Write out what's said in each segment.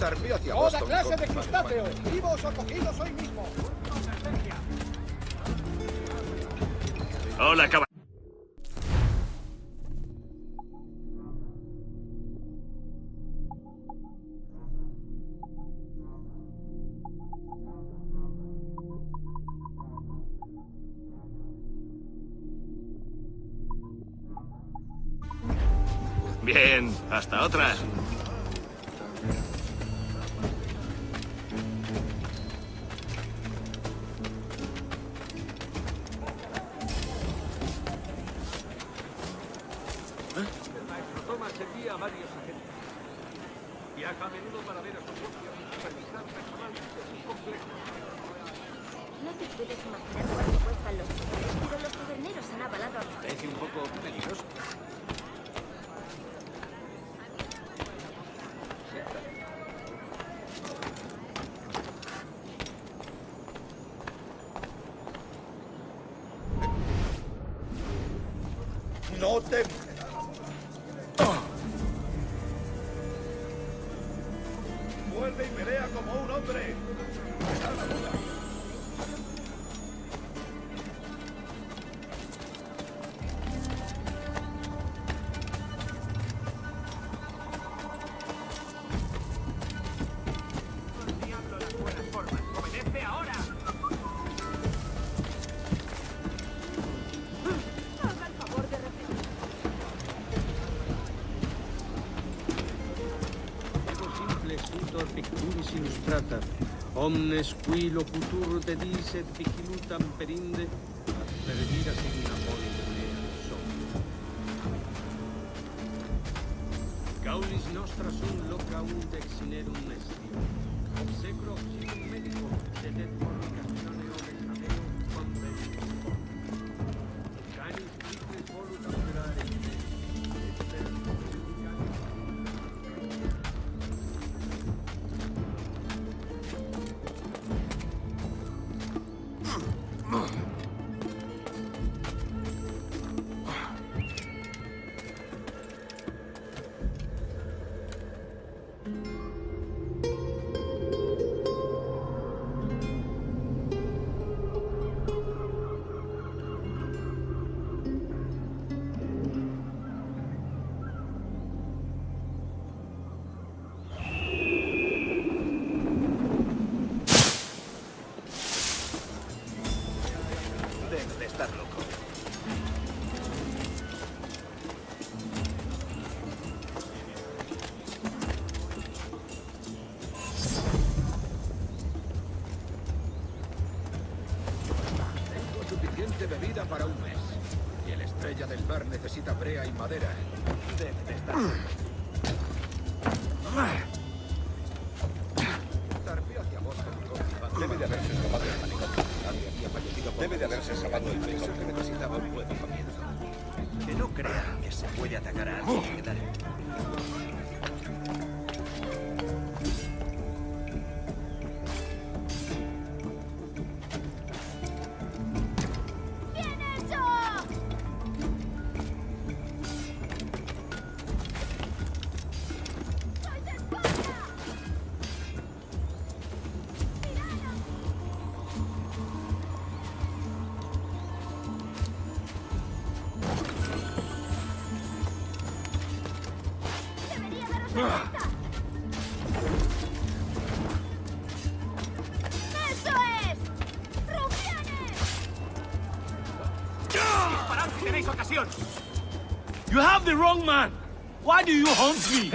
Zarpé hacia Toda Boston clase con de mi crustáceos, madre. vivos o cogidos hoy mismo. Hola, caballero. Bien, hasta otra. El maestro Thomas envía a varios agentes. Viaja a menudo para ver a sus socios y supervisar personalmente sus complejos. No te puedes imaginar cuánto cuestan los túneles, pero los taberneros han avalado a Parece un poco peligroso. ¡No te... ¡Vuelve y pelea como un hombre! ¡Me da la duda! Ego simple sutor picturis illustrata, omnes qui locutur dedicet vigilutam perinde, ad pervira signa polide sum. Gaulis nostra sum loca und exinerum estio. Obsecro obsicum medico, sed et fornicatione obexameo convenit. Canis picris volut operare in me. Debe de estar loco. Tengo suficiente bebida para un mes. Y el estrella del mar necesita brea y madera. Debe de estar loco. Zarpé hacia Boston con mi madre. Debe de haberse escapado del manicomio. Nadie había fallecido por... Debe de haberse escapado del manicomio. Que necesitaba un buen comienzo. Que no crea que se puede atacar a alguien y quedar. ¡Bien hecho! ¡Soy de Esparta! ¡Debería daros cuenta! ¡Eso es! ¡Rufianes! ¡Disparad si tenéis ocasión! You have the wrong man. Why do you hunt me?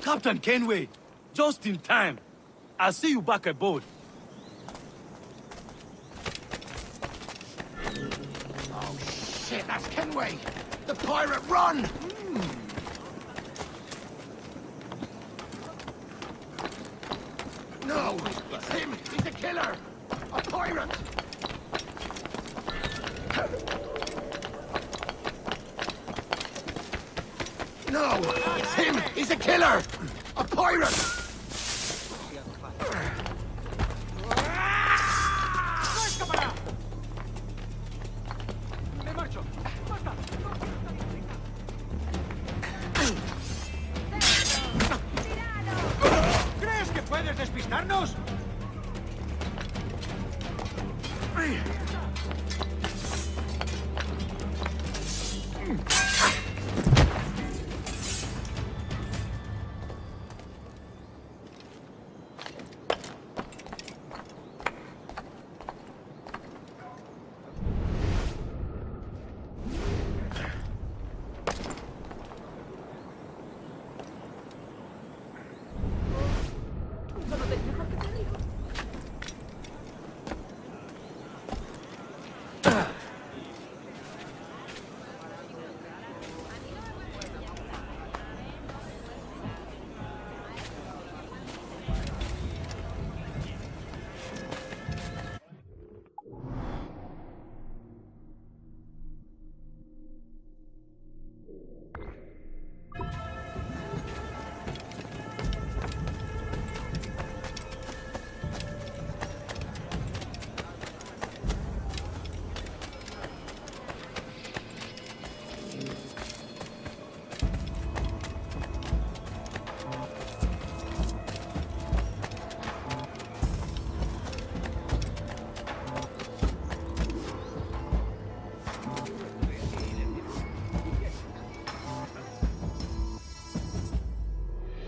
Captain Kenway, just in time. I'll see you back aboard. Oh, shit, that's Kenway! The pirate, run! No! It's him! He's a killer! A pirate! No! It's him! He's a killer! A pirate! ¿Conquistarnos?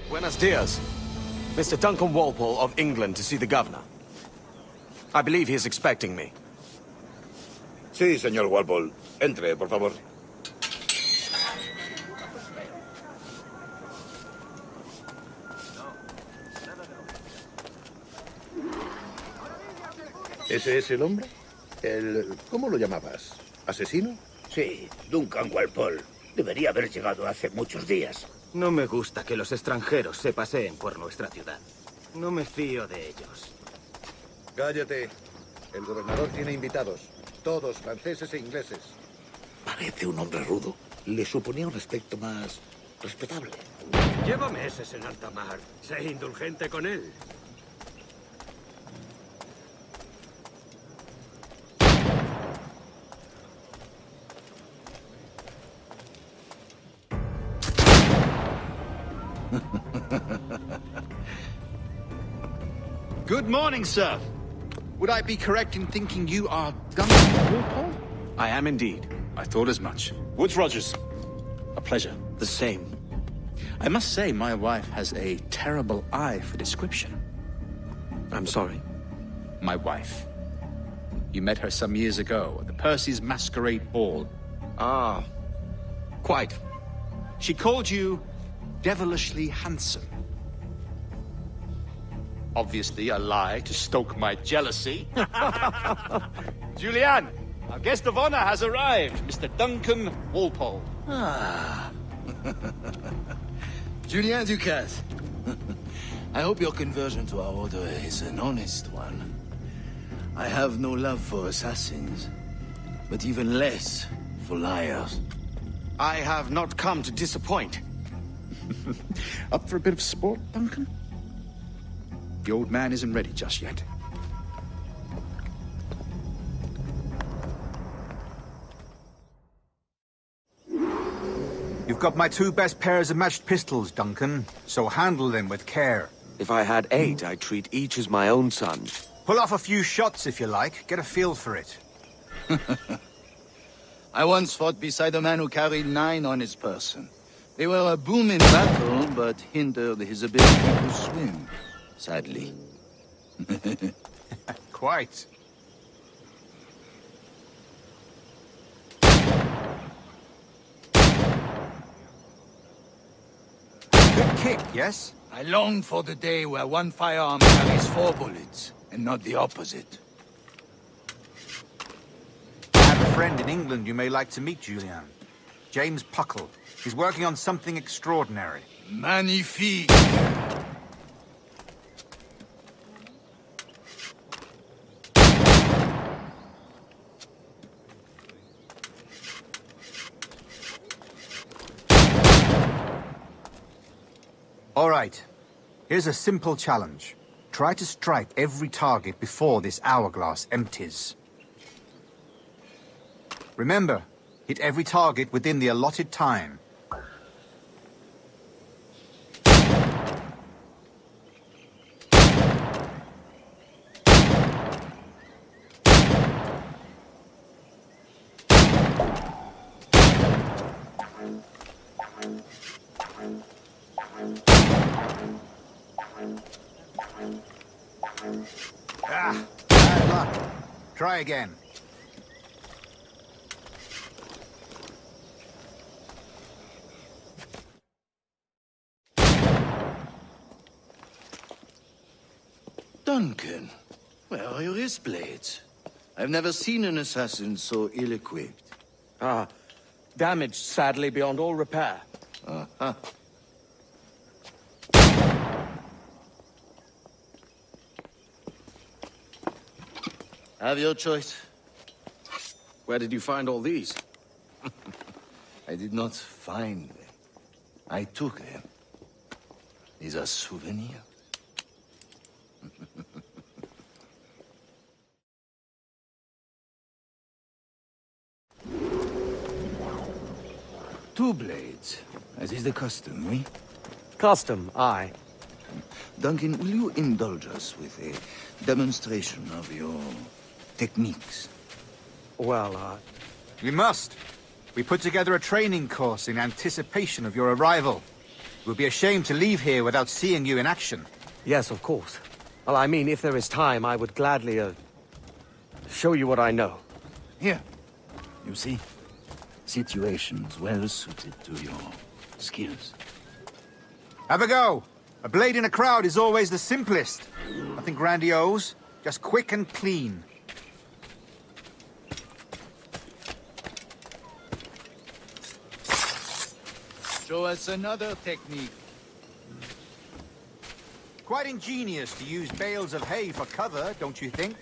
Buenos dias. Mr. Duncan Walpole of England to see the governor. I believe he is expecting me. Sí, señor Walpole. Entre, por favor. ¿Ese es el hombre? ¿Cómo lo llamabas? ¿Asesino? Sí, Duncan Walpole. Debería haber llegado hace muchos días. No me gusta que los extranjeros se paseen por nuestra ciudad. No me fío de ellos. Cállate. El gobernador tiene invitados. Todos franceses e ingleses. Parece un hombre rudo. Le suponía un aspecto más respetable. Lleva meses en alta mar. Sé indulgente con él. Good morning, sir. Would I be correct in thinking you are Duncan Walpole? I am indeed. I thought as much. Woods Rogers. A pleasure. The same. I must say, my wife has a terrible eye for description. I'm sorry. My wife. You met her some years ago at the Percy's Masquerade Ball. Ah, quite. She called you devilishly handsome. Obviously a lie to stoke my jealousy. Julianne, our guest of honor has arrived, Mr. Duncan Walpole. Ah. Julien Ducasse. I hope your conversion to our order is an honest one. I have no love for assassins, but even less for liars. I have not come to disappoint. Up for a bit of sport, Duncan? The old man isn't ready just yet. You've got my 2 best pairs of matched pistols, Duncan, so handle them with care. If I had 8, I'd treat each as my own son. Pull off a few shots if you like. Get a feel for it. I once fought beside a man who carried 9 on his person. They were a boom in battle, but hindered his ability to swim, sadly. Quite. Good kick, yes? I long for the day where one firearm carries 4 bullets, and not the opposite. I have a friend in England you may like to meet, Julian. James Puckle. He's working on something extraordinary. Magnifique! All right. Here's a simple challenge. Try to strike every target before this hourglass empties. Remember, hit every target within the allotted time. Ah, bad luck. Try again. Duncan, where are your wrist blades? I've never seen an assassin so ill-equipped. Ah, damaged sadly beyond all repair. Uh-huh. Have your choice. Where did you find all these? I did not find them. I took them. These are souvenirs. Two blades, as is the custom, oui? Custom, aye. Duncan, will you indulge us with a demonstration of your techniques? Well, We must. We put together a training course in anticipation of your arrival. It would be a shame to leave here without seeing you in action. yes, of course. Well, I mean, if there is time, I would gladly, show you what I know. Here. You see? Situations well suited to your skills. Have a go. A blade in a crowd is always the simplest. Nothing grandiose, just quick and clean. Show us another technique. Quite ingenious to use bales of hay for cover, don't you think?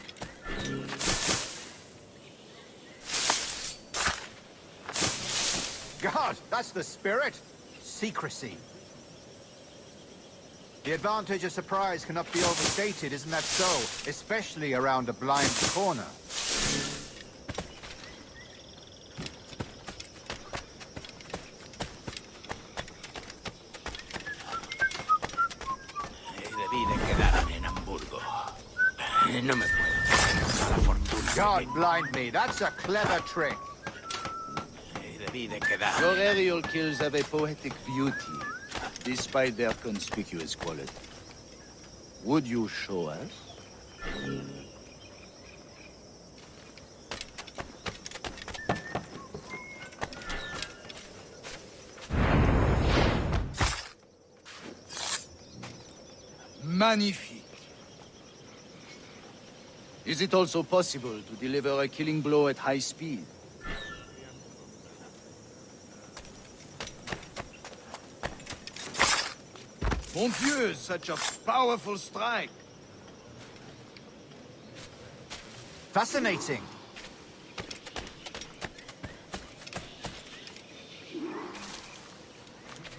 God, that's the spirit. Secrecy. The advantage of surprise cannot be overstated, isn't that so? Especially around a blind corner. Debí de quedarme en Hamburgo. No me puedo. La fortuna. God blind me, that's a clever trick. Debí de quedarme. Your aerial kills have a poetic beauty, despite their conspicuous quality. Would you show us? Magnifique. Is it also possible to deliver a killing blow at high speed? Mon Dieu, such a powerful strike. Fascinating.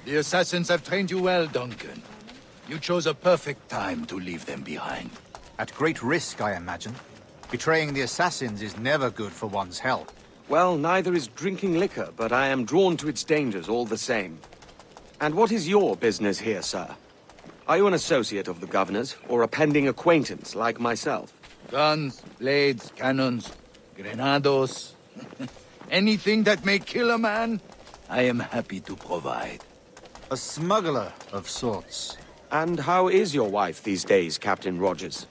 The assassins have trained you well, Duncan. You chose a perfect time to leave them behind. At great risk, I imagine. Betraying the assassins is never good for one's health. Well, neither is drinking liquor, but I am drawn to its dangers all the same. And what is your business here, sir? Are you an associate of the governor's, or a pending acquaintance like myself? Guns, blades, cannons, grenados. Anything that may kill a man, I am happy to provide. A smuggler of sorts. And how is your wife these days, Captain Rogers?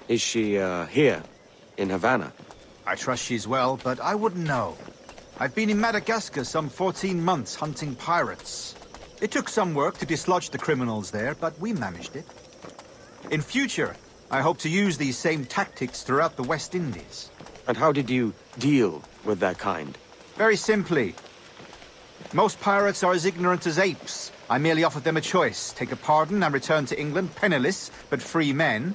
Is she, here, in Havana? I trust she's well, but I wouldn't know. I've been in Madagascar some 14 months hunting pirates. It took some work to dislodge the criminals there, but we managed it. In future, I hope to use these same tactics throughout the West Indies. And how did you deal with their kind? Very simply. Most pirates are as ignorant as apes. I merely offered them a choice. Take a pardon and return to England penniless, but free men.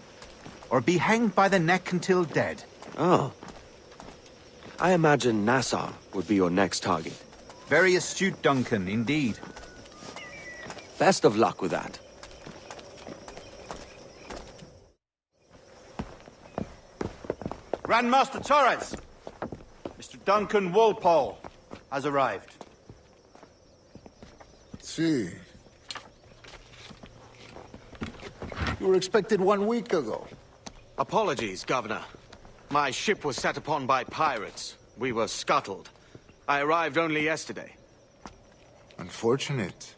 Or be hanged by the neck until dead. Oh. I imagine Nassau would be your next target. Very astute, Duncan, indeed. Best of luck with that. Grandmaster Torres! Mr. Duncan Walpole has arrived. See. You were expected 1 week ago. Apologies, Governor. My ship was set upon by pirates. We were scuttled. I arrived only yesterday. Unfortunate.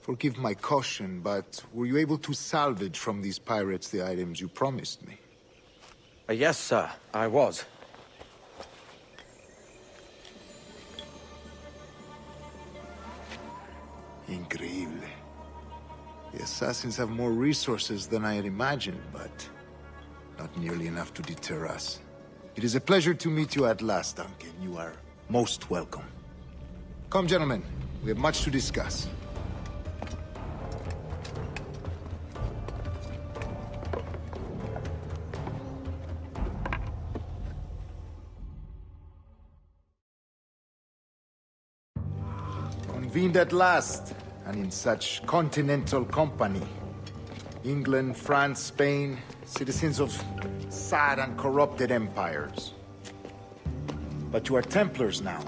Forgive my caution, but were you able to salvage from these pirates the items you promised me? Yes, sir, I was. Increíble. The assassins have more resources than I had imagined, but not nearly enough to deter us. It is a pleasure to meet you at last, Duncan. You are most welcome. Come, gentlemen. We have much to discuss. Convened at last, and in such continental company. England, France, Spain, citizens of sad and corrupted empires. But you are Templars now,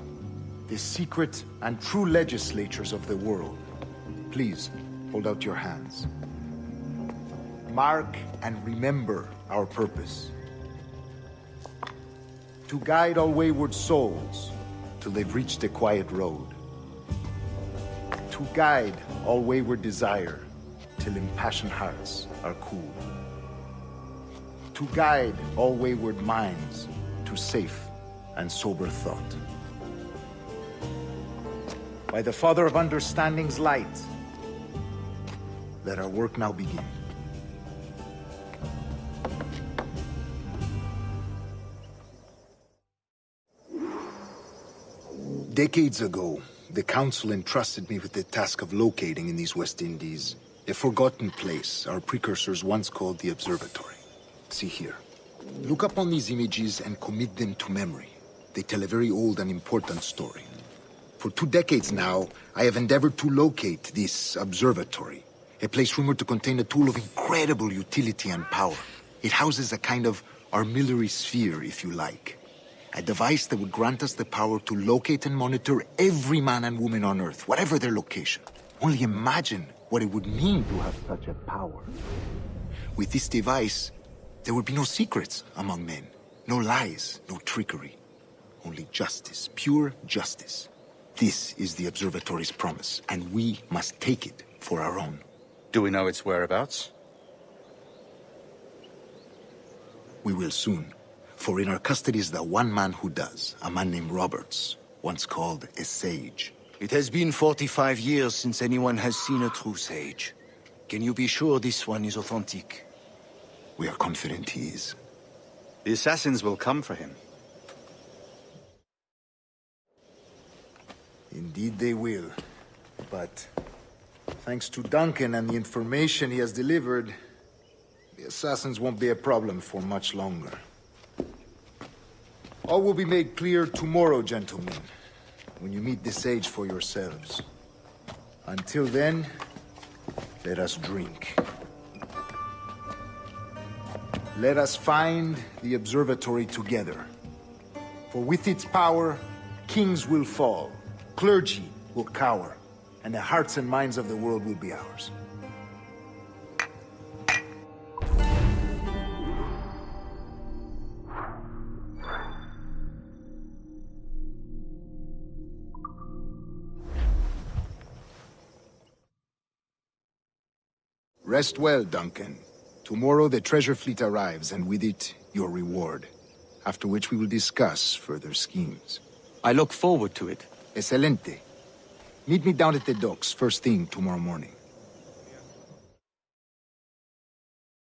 the secret and true legislatures of the world. Please, hold out your hands. Mark and remember our purpose. To guide all wayward souls till they've reached a quiet road. To guide all wayward desire till impassioned hearts are cool. To guide all wayward minds to safe and sober thought. By the Father of Understanding's light, let our work now begin. Decades ago, the Council entrusted me with the task of locating in these West Indies a forgotten place our precursors once called the Observatory. See here. Look upon these images and commit them to memory. They tell a very old and important story. For 2 decades now, I have endeavored to locate this observatory, a place rumored to contain a tool of incredible utility and power. It houses a kind of armillary sphere, if you like. A device that would grant us the power to locate and monitor every man and woman on Earth, whatever their location. Only imagine what it would mean to have such a power. With this device, there would be no secrets among men, no lies, no trickery. Only justice, pure justice. This is the Observatory's promise, and we must take it for our own. Do we know its whereabouts? We will soon. For in our custody is the one man who does, a man named Roberts, once called a sage. It has been 45 years since anyone has seen a true sage. Can you be sure this one is authentic? We are confident he is. The assassins will come for him. Indeed they will. But thanks to Duncan and the information he has delivered, the assassins won't be a problem for much longer. All will be made clear tomorrow, gentlemen, when you meet the sage for yourselves. Until then, let us drink. Let us find the observatory together. For with its power, kings will fall, clergy will cower, and the hearts and minds of the world will be ours. Rest well, Duncan. Tomorrow the treasure fleet arrives, and with it, your reward. After which we will discuss further schemes. I look forward to it. Excelente. Meet me down at the docks first thing tomorrow morning.